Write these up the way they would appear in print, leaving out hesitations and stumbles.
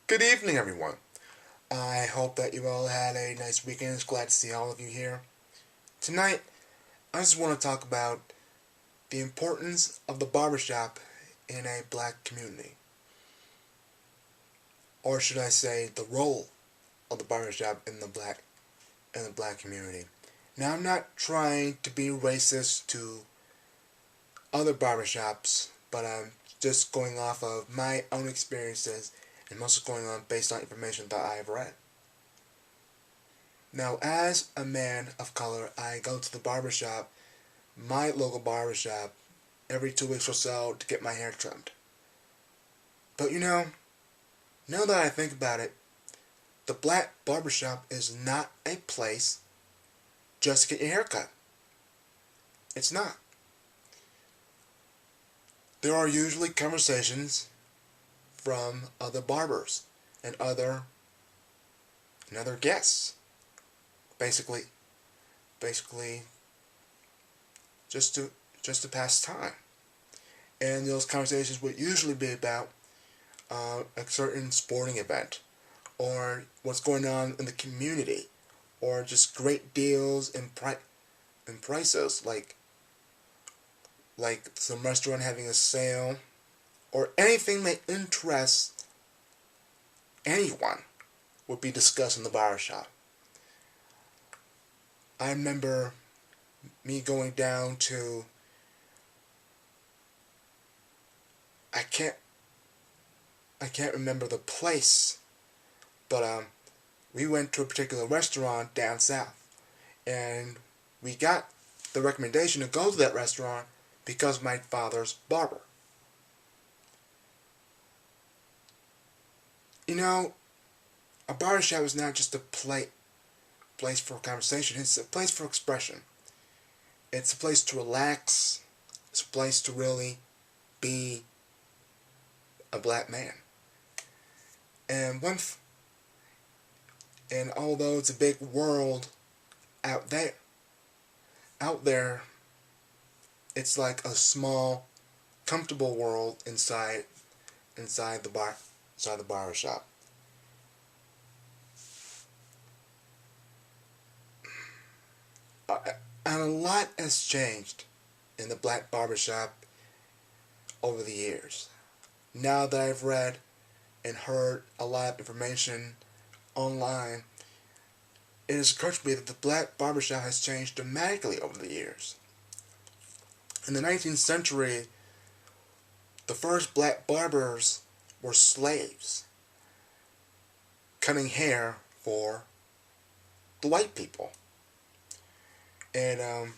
Good evening, everyone. I hope that you all had a nice weekend. It's glad to see all of you here. Tonight, I just want to talk about the importance of the barbershop in a black community. Or should I say, the role of the barbershop in the black community. Now, I'm not trying to be racist to other barbershops, but I'm just going off of my own experiences and mostly going on based on information that I've read. Now, as a man of color, I go to the barbershop, my local barbershop, every 2 weeks or so to get my hair trimmed. But now that I think about it, the black barbershop is not a place just to get your hair cut. It's not. There are usually conversations from other barbers and other guests. Basically, basically, just to pass time. And those conversations would usually be about a certain sporting event, or what's going on in the community, or just great deals and prices, like some restaurant having a sale, or anything that interests anyone would be discussed in the barbershop. I remember me going down to I can't I can't remember the place, but we went to a particular restaurant down south, and we got the recommendation to go to that restaurant because of my father's barber. You know, a barbershop is not just a place for conversation, it's a place for expression. It's a place to relax, it's a place to really be a black man. And and although it's a big world out there, out there, it's like a small, comfortable world inside the barbershop. Uh, and a lot has changed in the black barbershop over the years. Now that I've read and heard a lot of information online, it has occurred to me that the black barbershop has changed dramatically over the years. In the 19th century, the first black barbers were slaves, cutting hair for the white people. And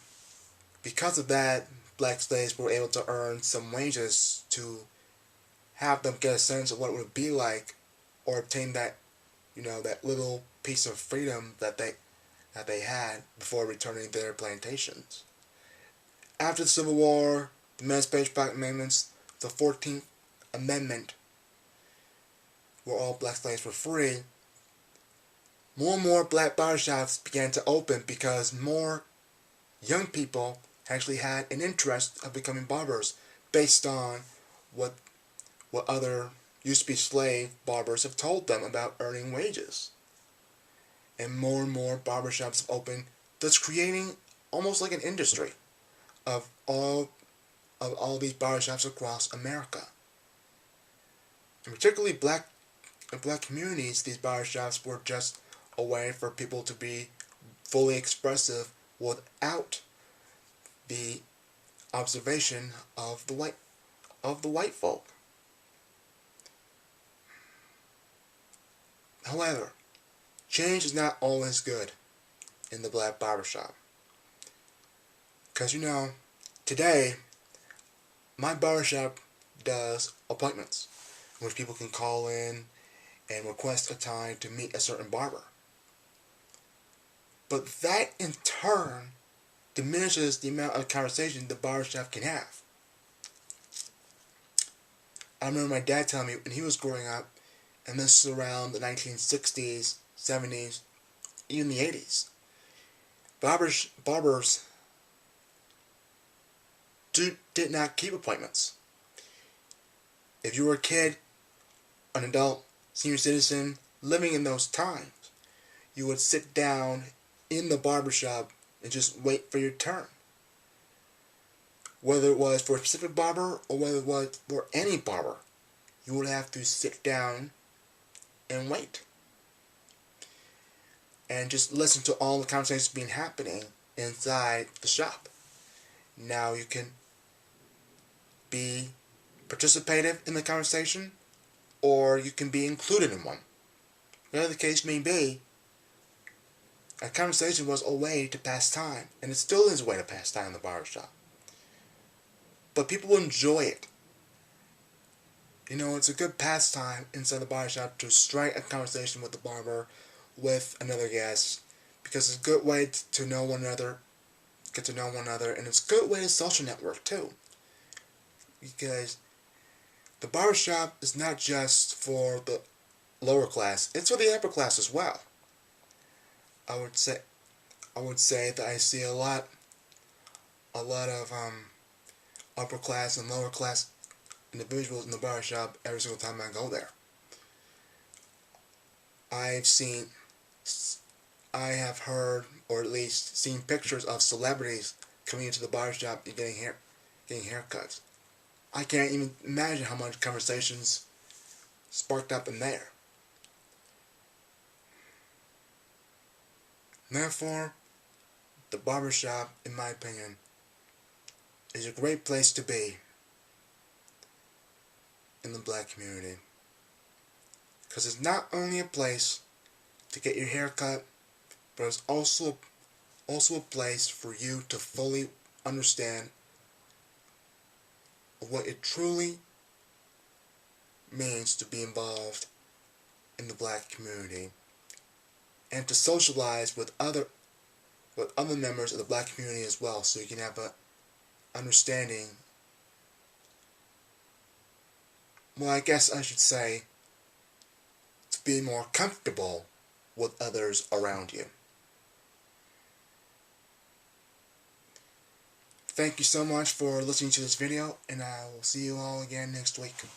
because of that, black slaves were able to earn some wages to have them get a sense of what it would be like, or obtain that little piece of freedom that they had before returning to their plantations. After the Civil War, the Emancipation Amendments, the 14th Amendment, where all black slaves were free, more and more black barbershops began to open because more young people actually had an interest of becoming barbers based on what other used to be slave barbers have told them about earning wages. And more barbershops have opened, thus creating almost like an industry of all these barbershops across America. And particularly in black communities, these barbershops were just a way for people to be fully expressive without the observation of the white folk. However, change is not always good in the black barbershop. Because today, my barbershop does appointments, in which people can call in and request a time to meet a certain barber. But that in turn diminishes the amount of conversation the barbershop can have. I remember my dad telling me when he was growing up, and this is around the 1960s, 70s, even the 80s, barbers did not keep appointments. If you were a kid, an adult, senior citizen living in those times, you would sit down in the barbershop and just wait for your turn. Whether it was for a specific barber or whether it was for any barber, you would have to sit down and wait. And just listen to all the conversations being happening inside the shop. Now you can be participative in the conversation, or you can be included in one. Whatever the case may be, a conversation was a way to pass time, and it still is a way to pass time in the barbershop. But people enjoy it. You know, it's a good pastime inside the barbershop to strike a conversation with the barber, with another guest, because it's a good way to know one another, get to know one another, and it's a good way to social network too. Because the barbershop is not just for the lower class, it's for the upper class as well. I would say that I see a lot of upper class and lower class individuals in the barbershop every single time I go there. I have heard, or at least seen pictures of celebrities coming into the barbershop and getting haircuts. I can't even imagine how much conversations sparked up in there. Therefore, the barbershop, in my opinion, is a great place to be in the black community. Because it's not only a place to get your hair cut, but it's also a place for you to fully understand what it truly means to be involved in the black community, and to socialize with other members of the black community as well, so you can have a understanding. Well, I guess I should say to be more comfortable with others around you. Thank you so much for listening to this video, and I will see you all again next week.